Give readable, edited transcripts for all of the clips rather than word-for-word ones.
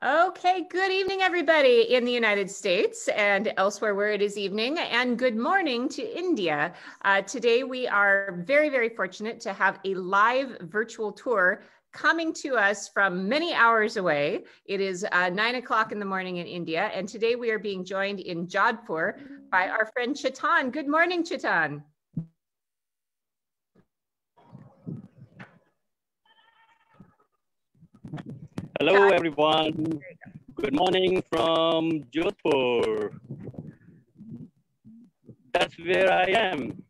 Okay, good evening, everybody in the United States and elsewhere where it is evening, and good morning to India. Today, we are very, very fortunate to have a live virtual tour coming to us from many hours away. It is 9 o'clock in the morning in India, and today we are being joined in Jodhpur by our friend Chetan. Good morning, Chetan. Hello, everyone. Good morning from Jodhpur. That's where I am.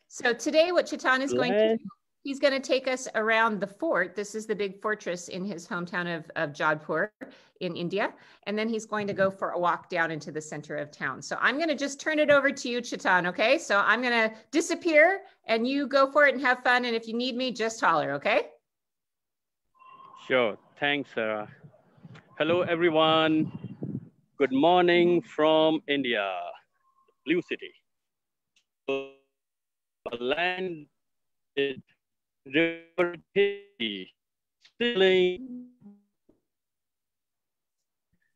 So today what Chetan is going to do, he's going to take us around the fort. This is the big fortress in his hometown of Jodhpur in India. And then he's going to go for a walk down into the center of town. So I'm going to just turn it over to you, Chetan, okay? So I'm going to disappear and you go for it and have fun. And if you need me, just holler, okay? Sure. Thanks, Sarah. Hello, everyone. Good morning from India, Blue City. A land is river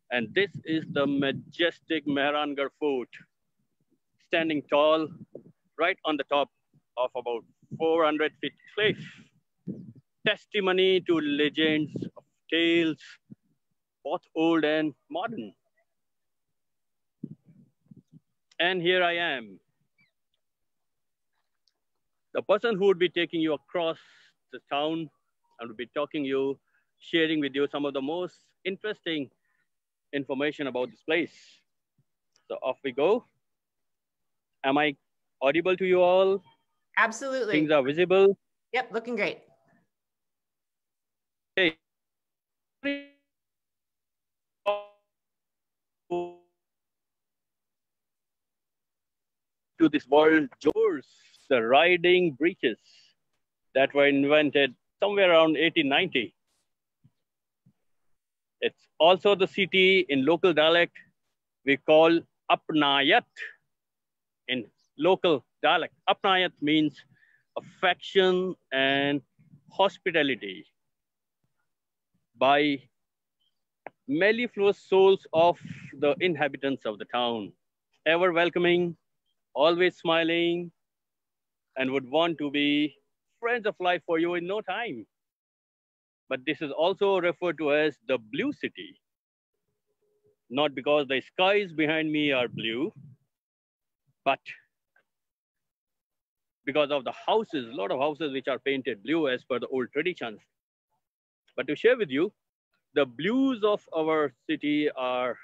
and this is the majestic Maranga Fort, standing tall right on the top of about 400 feet cliff. Testimony to legends of tales, both old and modern. And here I am, the person who would be taking you across the town and would be sharing with you some of the most interesting information about this place. So off we go. Am I audible to you all? Absolutely. Things are visible? Yep, looking great. Okay. To this world, Jodhpur, the riding breeches that were invented somewhere around 1890. It's also the city in local dialect we call Apnayat. In local dialect, Apnayat means affection and hospitality by mellifluous souls of the inhabitants of the town, ever welcoming, always smiling, and would want to be friends of life for you in no time. But this is also referred to as the Blue City, not because the skies behind me are blue, but because of the houses, a lot of houses which are painted blue as per the old traditions. But to share with you, the blues of our city are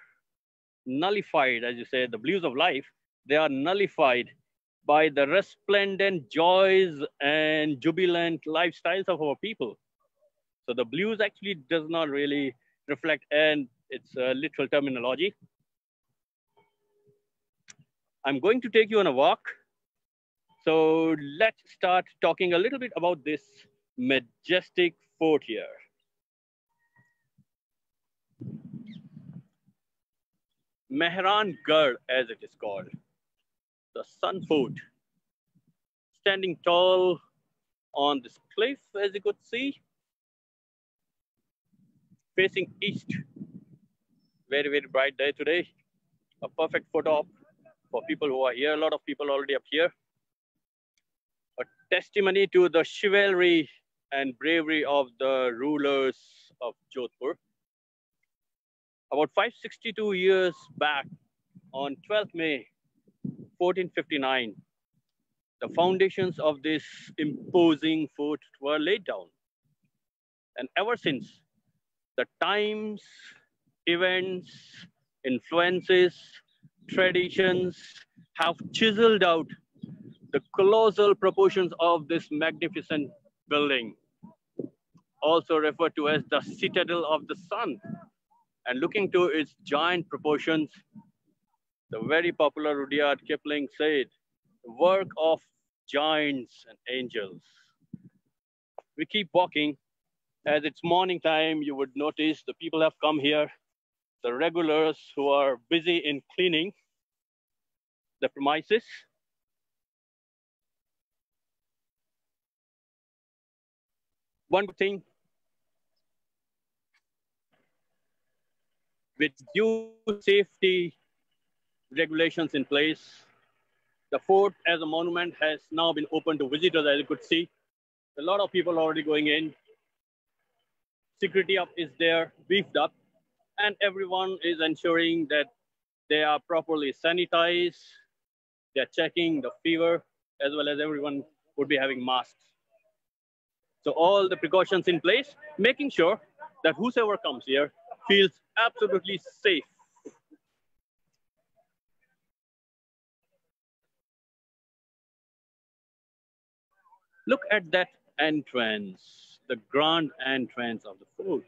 nullified, as you say, the blues of life, they are nullified by the resplendent joys and jubilant lifestyles of our people. So the blues actually does not really reflect, and it's a literal terminology. I'm going to take you on a walk. So let's start talking a little bit about this majestic fort here. Mehrangarh, as it is called, the Sun Fort, standing tall on this cliff, as you could see, facing east. Very, very bright day today. A perfect photo op for people who are here. A lot of people already up here. A testimony to the chivalry and bravery of the rulers of Jodhpur. About 562 years back, on 12th May, 1459, the foundations of this imposing fort were laid down. And ever since, the times, events, influences, traditions have chiseled out the colossal proportions of this magnificent building, also referred to as the Citadel of the Sun. And looking to its giant proportions, the very popular Rudyard Kipling said, the work of giants and angels. We keep walking. As it's morning time, you would notice the people have come here, the regulars who are busy in cleaning the premises. One good thing, with due safety regulations in place, the fort as a monument has now been open to visitors, as you could see. A lot of people already going in. Security up is there, beefed up, and everyone is ensuring that they are properly sanitized. They're checking the fever, as well as everyone would be having masks. So all the precautions in place, making sure that whosoever comes here feels absolutely safe. Look at that entrance, the grand entrance of the fort.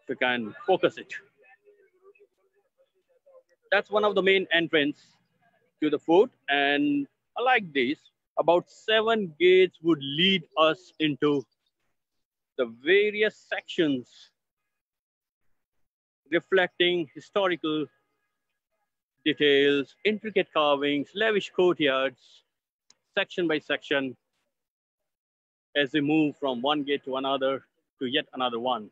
If you can focus it. That's one of the main entrance to the fort. And like this, about 7 gates would lead us into the various sections reflecting historical details, intricate carvings, lavish courtyards, section by section, as we move from one gate to another to yet another one.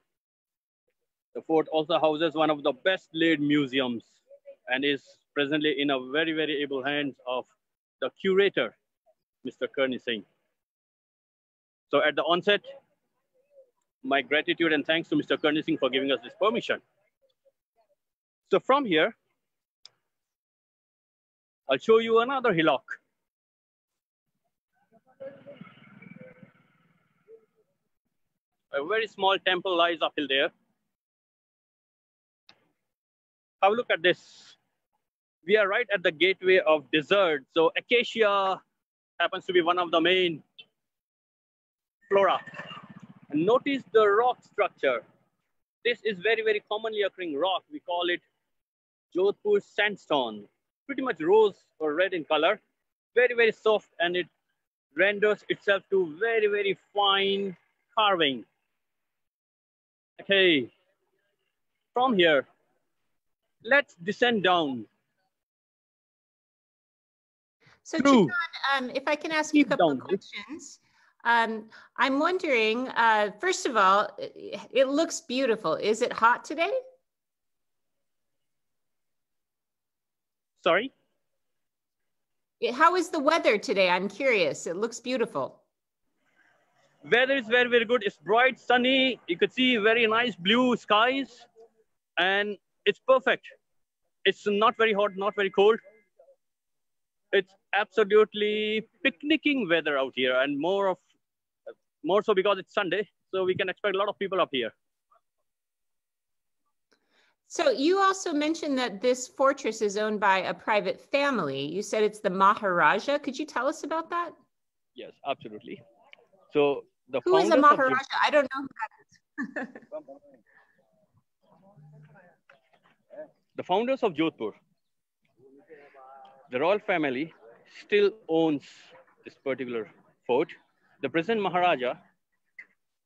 The fort also houses one of the best laid museums and is presently in a very, very able hands of the curator, Mr. Kearney Singh. So at the onset, my gratitude and thanks to Mr. Kearney Singh for giving us this permission. So from here, I'll show you another hillock. A very small temple lies uphill there. Have a look at this. We are right at the gateway of desert. So acacia happens to be one of the main flora. And notice the rock structure. This is very, very commonly occurring rock. We call it Jodhpur sandstone. Pretty much rose or red in color. Very, very soft, and it renders itself to very, very fine carving. Okay, from here, let's descend down. So Chetan, if I can ask you a couple of questions. I'm wondering, first of all, it looks beautiful. Is it hot today? Sorry? How is the weather today? I'm curious. It looks beautiful. Weather is very, very good. It's bright, sunny. You could see very nice blue skies, and it's perfect. It's not very hot, not very cold. It's absolutely picnicking weather out here, and more so because it's Sunday, so we can expect a lot of people up here. So you also mentioned that this fortress is owned by a private family. You said it's the Maharaja. Could you tell us about that? Yes, absolutely. So who is a Maharaja? I don't know who that is. The founders of Jodhpur, the royal family, still owns this particular fort. The present Maharaja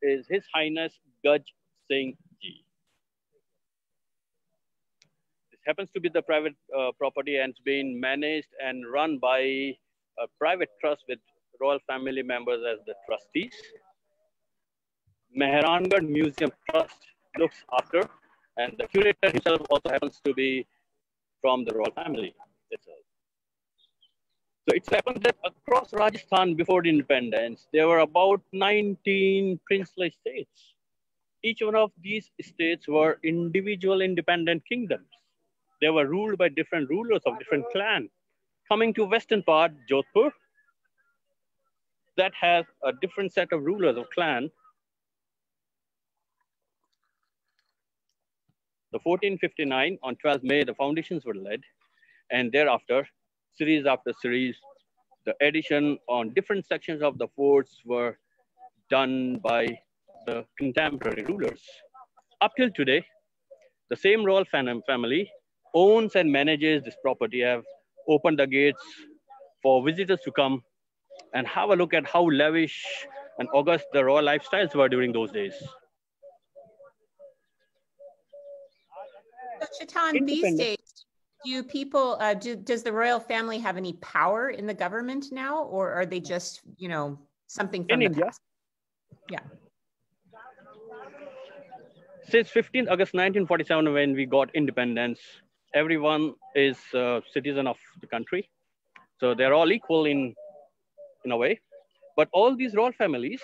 is His Highness Gaj Singh Ji. This happens to be the private property, and it's been managed and run by a private trust with royal family members as the trustees. Maranga Museum Trust looks after, and the curator himself also happens to be from the royal family itself. So it happens that across Rajasthan before the independence, there were about 19 princely states. Each one of these states were individual independent kingdoms. They were ruled by different rulers of different clans. Coming to western part, Jodhpur, that has a different set of rulers of clan. The 1459, on 12th May, the foundations were laid, and thereafter, series after series, the addition on different sections of the forts were done by the contemporary rulers. Up till today, the same royal family owns and manages this property, have opened the gates for visitors to come and have a look at how lavish and august the royal lifestyles were during those days. So Chetan, these days, do people, does the royal family have any power in the government now, or are they just, something from the past? Yeah. Since 15th August 1947, when we got independence, everyone is a citizen of the country. So they're all equal in a way. But all these royal families,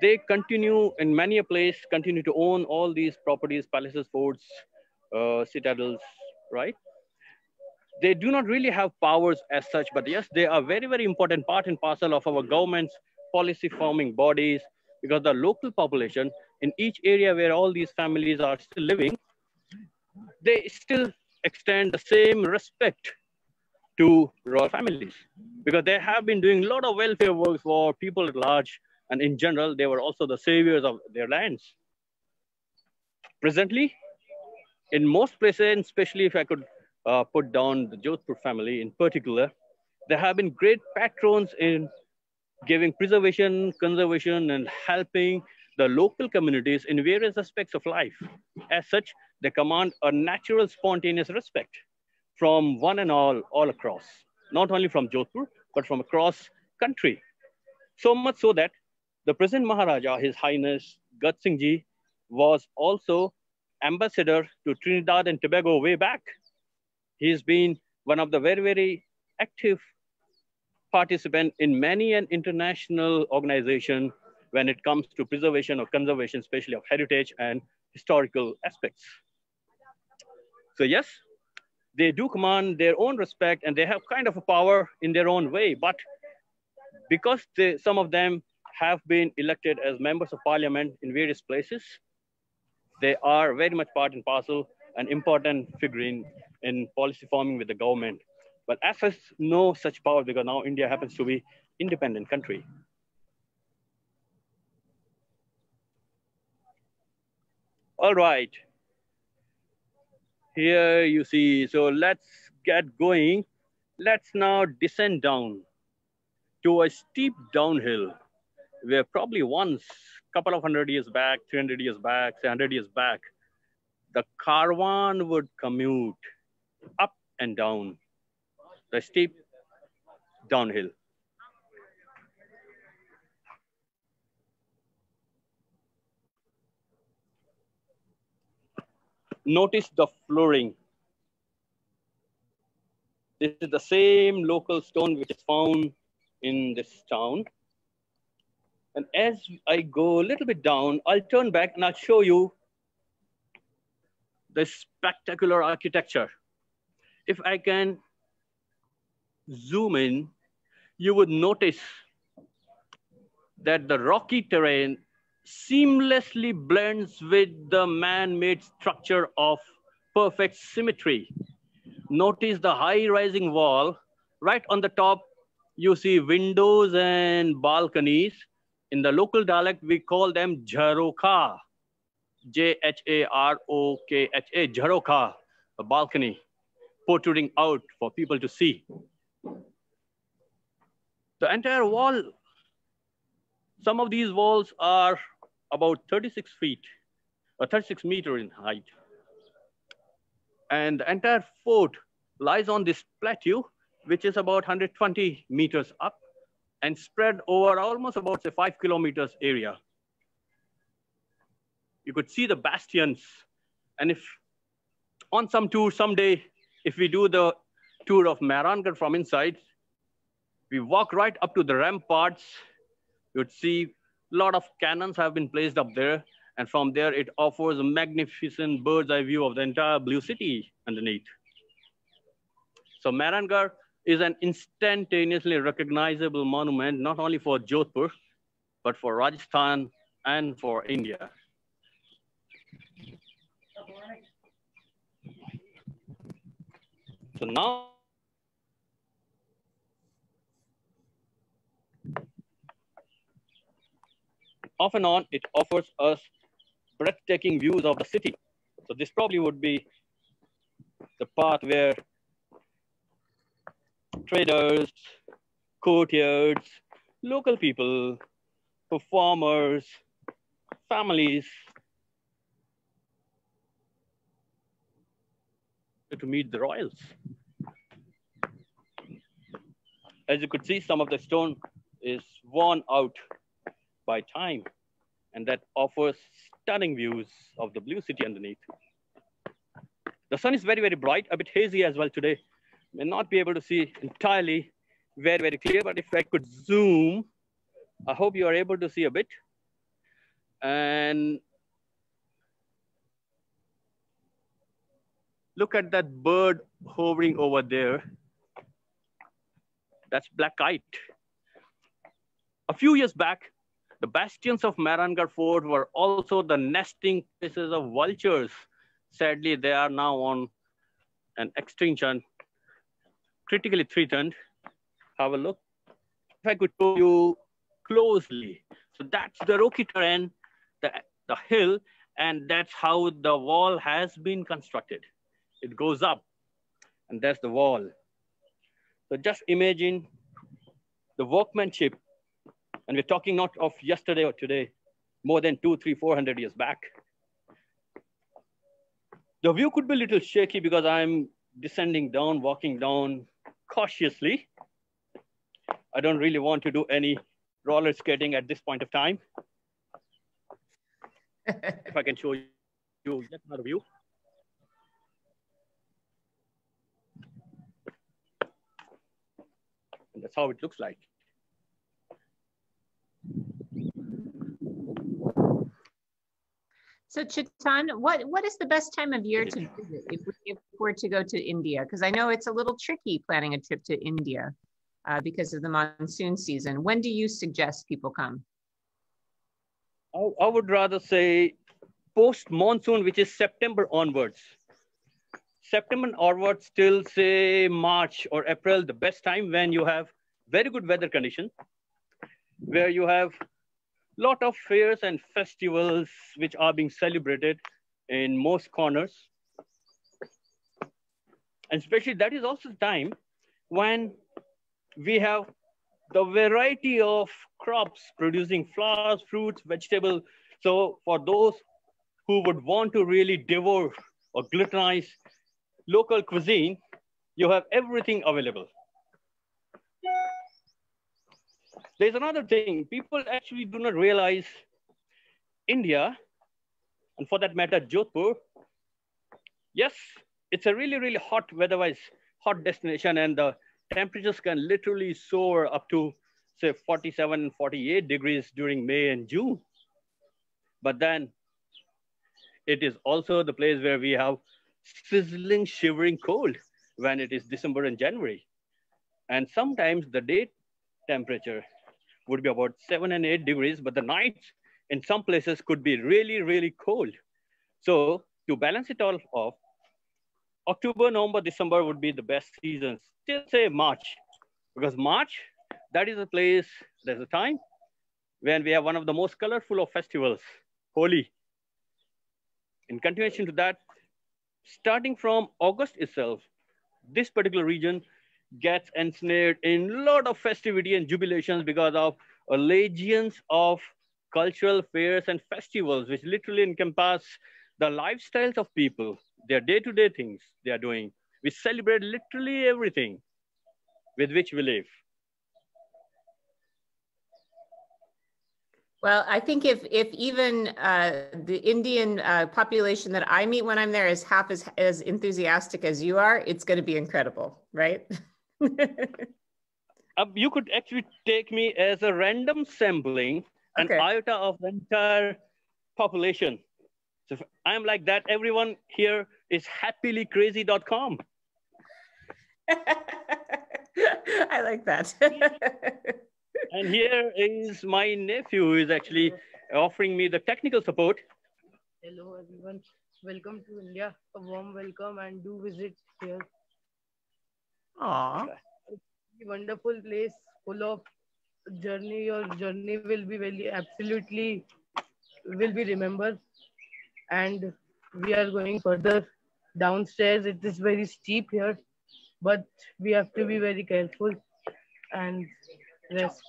they continue in many a place, continue to own all these properties, palaces, forts, citadels, right? They do not really have powers as such, but yes, they are very, very important part and parcel of our government's policy forming bodies, because the local population in each area where all these families are still living, they still extend the same respect to royal families, because they have been doing a lot of welfare work for people at large, and in general, they were also the saviors of their lands. Presently, in most places, especially if I could put down the Jodhpur family in particular, there have been great patrons in giving preservation, conservation, and helping the local communities in various aspects of life. As such, they command a natural, spontaneous respect from one and all across, not only from Jodhpur, but from across country. So much so that the present Maharaja, His Highness Gat Singh Ji, was also ambassador to Trinidad and Tobago way back. He's been one of the very, very active participant in many an international organization when it comes to preservation or conservation, especially of heritage and historical aspects. So yes, they do command their own respect and they have kind of a power in their own way, but because some of them have been elected as members of parliament in various places, they are very much part and parcel, an important figure in policy forming with the government. But as such, no such power, because now India happens to be independent country. All right. Here you see, so let's get going. Let's now descend down to a steep downhill where probably once, couple of 100 years back, 300 years back, say 100 years back, the caravan would commute up and down the steep downhill. Notice the flooring. This is the same local stone which is found in this town. And as I go a little bit down, I'll turn back and I'll show you the spectacular architecture. If I can zoom in, you would notice that the rocky terrain seamlessly blends with the man-made structure of perfect symmetry. Notice the high rising wall. Right on the top, you see windows and balconies. In the local dialect, we call them jharokha, Jharokha, jharokha, a balcony protruding out for people to see. The entire wall, some of these walls are about 36 feet, or 36 meters in height. And the entire fort lies on this plateau, which is about 120 meters up and spread over almost about, say, 5 kilometers area. You could see the bastions. And if on some tour someday, if we do the tour of Maranga from inside, we walk right up to the ramparts, you'd see a lot of cannons have been placed up there. And from there, it offers a magnificent bird's eye view of the entire blue city underneath. So Maranga is an instantaneously recognizable monument, not only for Jodhpur, but for Rajasthan and for India. So now, off and on, it offers us breathtaking views of the city. So this probably would be the path where traders, courtiers, local people, performers, families to meet the royals. As you could see, some of the stone is worn out by time, and that offers stunning views of the blue city underneath. The sun is very, very bright, a bit hazy as well today. May not be able to see entirely very, very clear, but if I could zoom, I hope you are able to see a bit. And look at that bird hovering over there. That's black kite. A few years back, the bastions of Maranga Fort were also the nesting places of vultures. Sadly, they are now on an extinction, critically threatened. Have a look. If I could show you closely. So that's the rocky terrain, the hill, and that's how the wall has been constructed. It goes up, and that's the wall. So just imagine the workmanship, and we're talking not of yesterday or today, more than 200, 300, 400 years back. The view could be a little shaky because I'm descending down, walking down cautiously. I don't really want to do any roller skating at this point of time. If I can show you yet another view. And that's how it looks like. So Chetan, what is the best time of year to visit if we're to go to India? Because I know it's a little tricky planning a trip to India because of the monsoon season. When do you suggest people come? I would rather say post-monsoon, which is September onwards. September onwards till say March or April, the best time when you have very good weather conditions, where you have lot of fairs and festivals which are being celebrated in most corners. And especially that is also the time when we have the variety of crops producing flowers, fruits, vegetables. So for those who would want to really devour or gluttonize local cuisine, you have everything available. There's another thing, people actually do not realize India, and for that matter, Jodhpur, yes, it's a really, really hot weather-wise, hot destination, and the temperatures can literally soar up to say 47, 48 degrees during May and June. But then it is also the place where we have sizzling, shivering cold when it is December and January. And sometimes the day temperature would be about 7 and 8 degrees, but the nights in some places could be really, really cold. So to balance it all off, October, November, December would be the best seasons. Still say March, because March, that is a place, there's a time when we have one of the most colorful of festivals, Holi. In continuation to that, starting from August itself, this particular region gets ensnared in a lot of festivity and jubilations because of legions of cultural fairs and festivals, which literally encompass the lifestyles of people, their day-to-day things they are doing. We celebrate literally everything with which we live. Well, I think if even the Indian population that I meet when I'm there is half as enthusiastic as you are, it's going to be incredible, right? You could actually take me as a random sampling, an iota of the entire population. So if I'm like that, everyone here is happylycrazy.com. I like that. And here is my nephew who is actually offering me the technical support. Hello everyone, welcome to India. A warm welcome and do visit here. Aww. It's a wonderful place, full of journey. Your journey will be absolutely will be remembered. And we are going further downstairs. It is very steep here, but we have to be very careful and rest.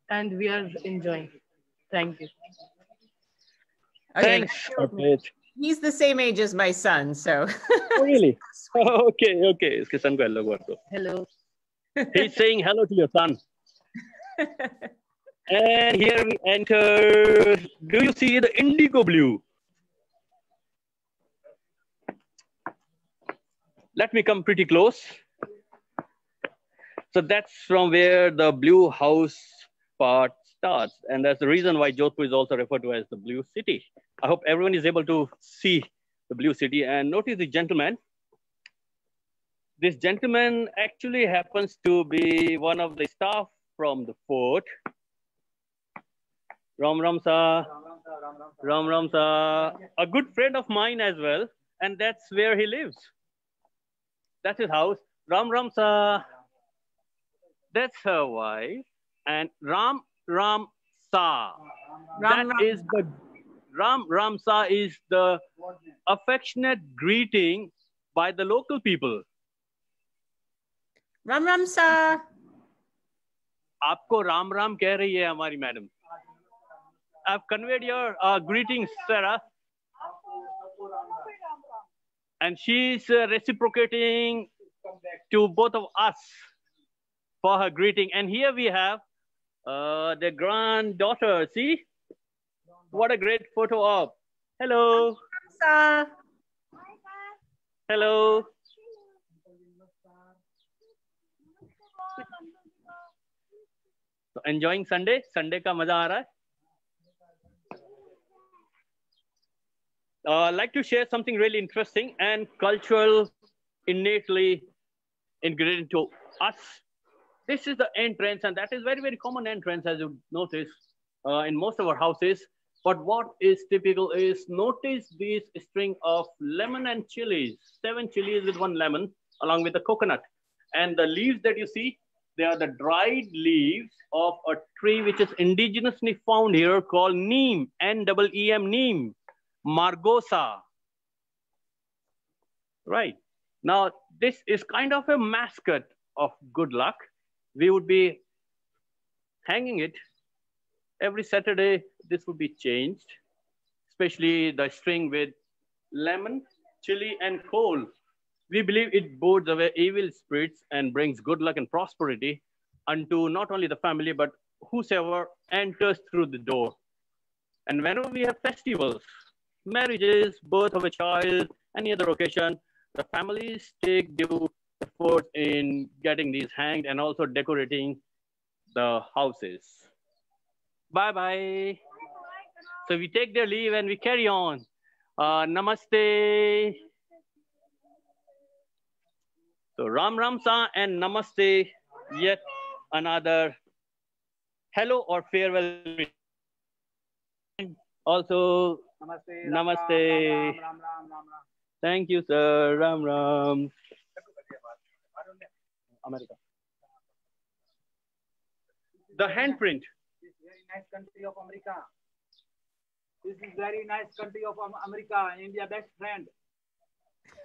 And we are enjoying. Thank you. Okay, Thanks. he's the same age as my son, so. Oh, really? Oh, okay. Iske son ko hello kar do. Hello. He's saying hello to your son. And here we enter. Do you see the indigo blue? Let me come pretty close. So that's from where the blue house part starts. And that's the reason why Jodhpur is also referred to as the blue city. I hope everyone is able to see the blue city and notice the gentleman. This gentleman actually happens to be one of the staff from the fort. Ram Ram Sa. Ram Ram Sa. A good friend of mine as well. And that's where he lives. That's his house. Ram Ram Sa. That's her wife. And Ram Ram Sa. Ram Ram Sa is the affectionate greeting by the local people. Ram Ram Sa. आपको राम राम कह रही है हमारी madam. I've conveyed your greetings, Sarah. And she's reciprocating to both of us for her greeting. And here we have the granddaughter. See? What a great photo of. Hello. Hello. So enjoying Sunday? Sunday का मजा आ रहा है? I'd like to share something really interesting and cultural, innately ingrained to us. This is the entrance, and that is very, very common entrance, as you notice in most of our houses. But what is typical is notice this string of lemon and chilies, 7 chilies with 1 lemon, along with the coconut. And the leaves that you see, they are the dried leaves of a tree which is indigenously found here called neem, N-E-E-M, neem, margosa. Right. Now, this is kind of a mascot of good luck. We would be hanging it every Saturday. This would be changed, especially the string with lemon, chili, and coal. We believe it bodes away evil spirits and brings good luck and prosperity unto not only the family, but whosoever enters through the door. And whenever we have festivals, marriages, birth of a child, any other occasion, the families take due effort in getting these hanged and also decorating the houses. Bye-bye. So we take their leave and we carry on. Namaste. So Ram Ram Sa and Namaste, yet another hello or farewell. Also, Namaste. Namaste. Ram, Ram. Thank you, sir. Ram Ram. America. The handprint. This very nice country of America. This is very nice country of America, India best friend.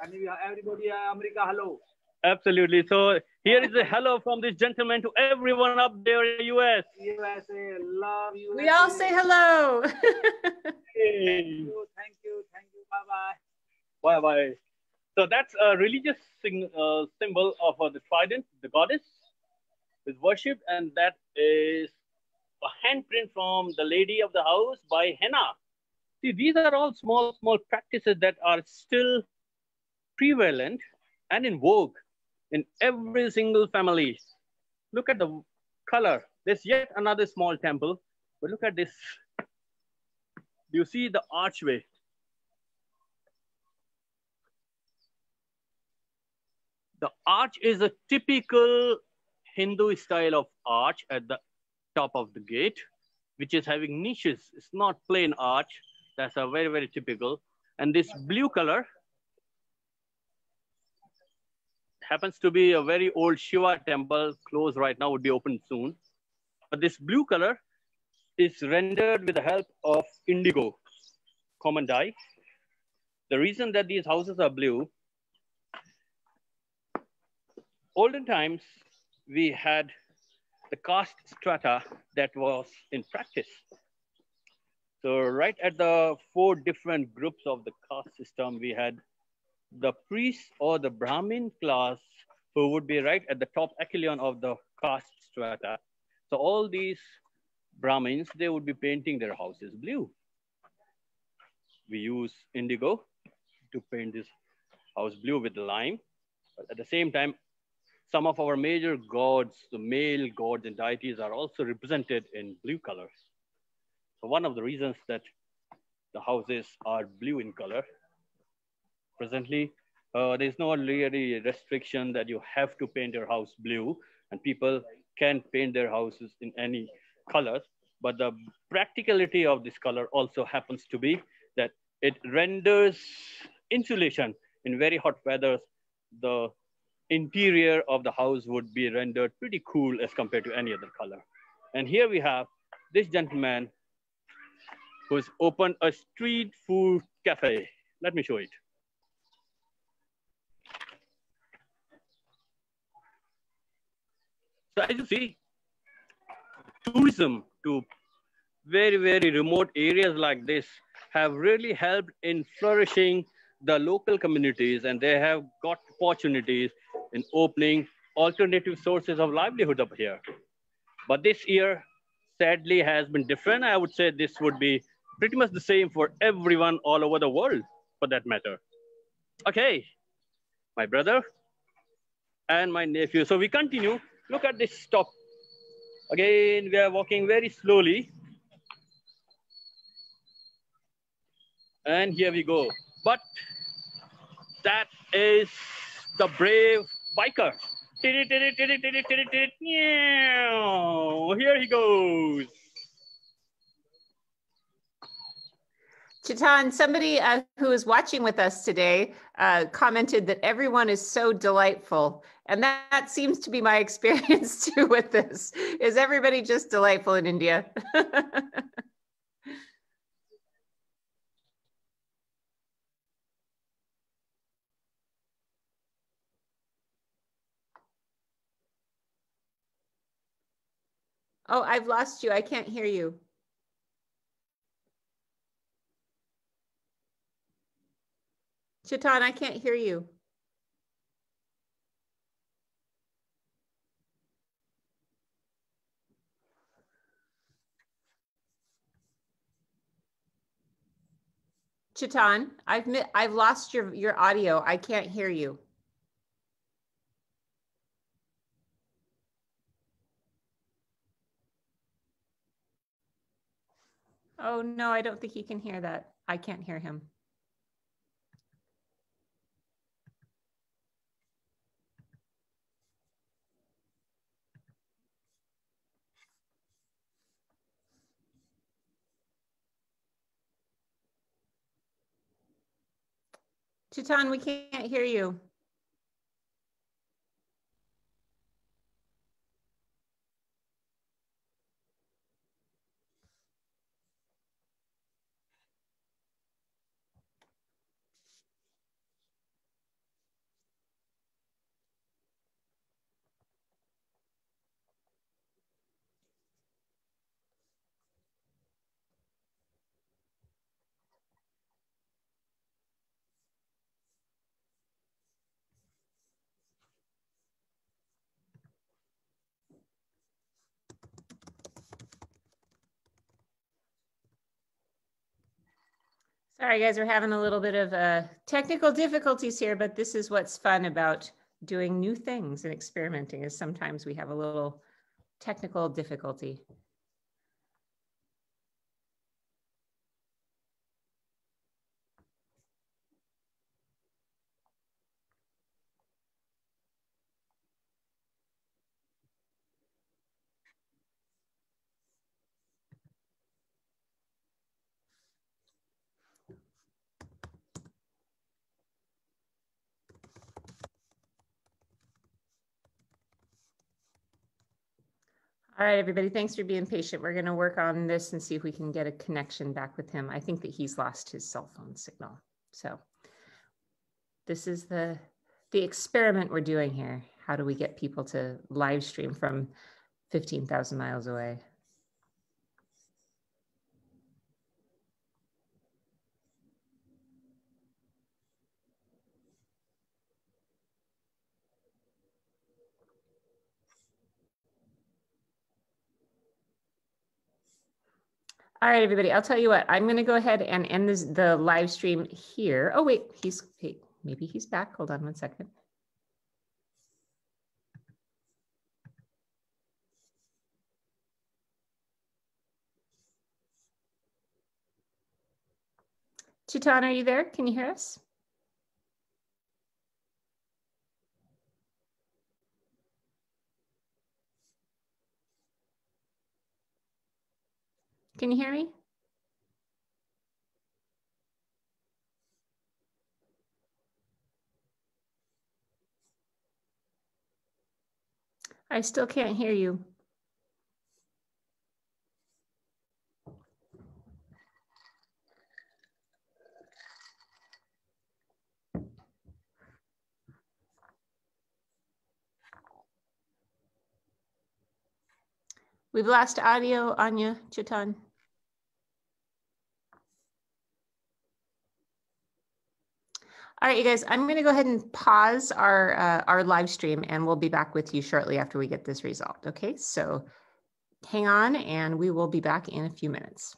And everybody, America, hello. Absolutely. So here is a hello from this gentleman to everyone up there in the US. USA, love you. We all say hello. Thank you. Bye Bye-bye. bye. So that's a religious symbol of the trident, the goddess is worshipped, and that is a handprint from the lady of the house by henna. See, these are all small practices that are still prevalent and in vogue in every single family. Look at the color. There's yet another small temple, but look at this. Do you see the archway? The arch is a typical Hindu style of arch at the top of the gate, which is having niches. It's not plain arch. That's a very, very typical. And this blue color happens to be a very old Shiva temple, closed right now, would be open soon. But this blue color is rendered with the help of indigo, common dye. The reason that these houses are blue, olden times, we had the caste strata that was in practice. So right at the 4 different groups of the caste system, we had the priest or the Brahmin class who would be right at the top echelon of the caste strata. So all these Brahmins, they would be painting their houses blue. We use indigo to paint this house blue with lime. But at the same time, some of our major gods, the male gods and deities are also represented in blue colors. So one of the reasons that the houses are blue in color. Presently, there's no really restriction that you have to paint your house blue, and people can paint their houses in any colors. But the practicality of this color also happens to be that it renders insulation in very hot weathers. The interior of the house would be rendered pretty cool as compared to any other color. And here we have this gentleman who's opened a street food cafe. Let me show it. So as you see, tourism to very, very remote areas like this have really helped in flourishing the local communities, and they have got opportunities in opening alternative sources of livelihood up here. But this year, sadly, has been different. I would say this would be pretty much the same for everyone all over the world, for that matter. Okay, my brother and my nephew. So we continue. Look at this stop. Again, we are walking very slowly. And here we go. But that is the brave biker. Here he goes. Chetan, somebody who is watching with us today commented that everyone is so delightful. And that seems to be my experience too with this. Is everybody just delightful in India? Oh, I've lost you. I can't hear you. Chetan, I can't hear you. Chetan, I've lost your audio. I can't hear you. Oh no, I don't think he can hear that. I can't hear him. Chetan, we can't hear you. Sorry, guys, we're having a little bit of technical difficulties here, but this is what's fun about doing new things and experimenting, is sometimes we have a little technical difficulty. All right, everybody, thanks for being patient. We're going to work on this and see if we can get a connection back with him. I think that he's lost his cell phone signal. So this is the experiment we're doing here. How do we get people to live stream from 15,000 miles away? All right, everybody, I'll tell you what, I'm going to go ahead and end the live stream here. Oh, wait, maybe he's back. Hold on one second. Chetan, are you there? Can you hear us? Can you hear me? I still can't hear you. We've lost audio, Anya, Chetan. All right, you guys, I'm going to go ahead and pause our live stream, and we'll be back with you shortly after we get this resolved. Okay, so hang on, and we will be back in a few minutes.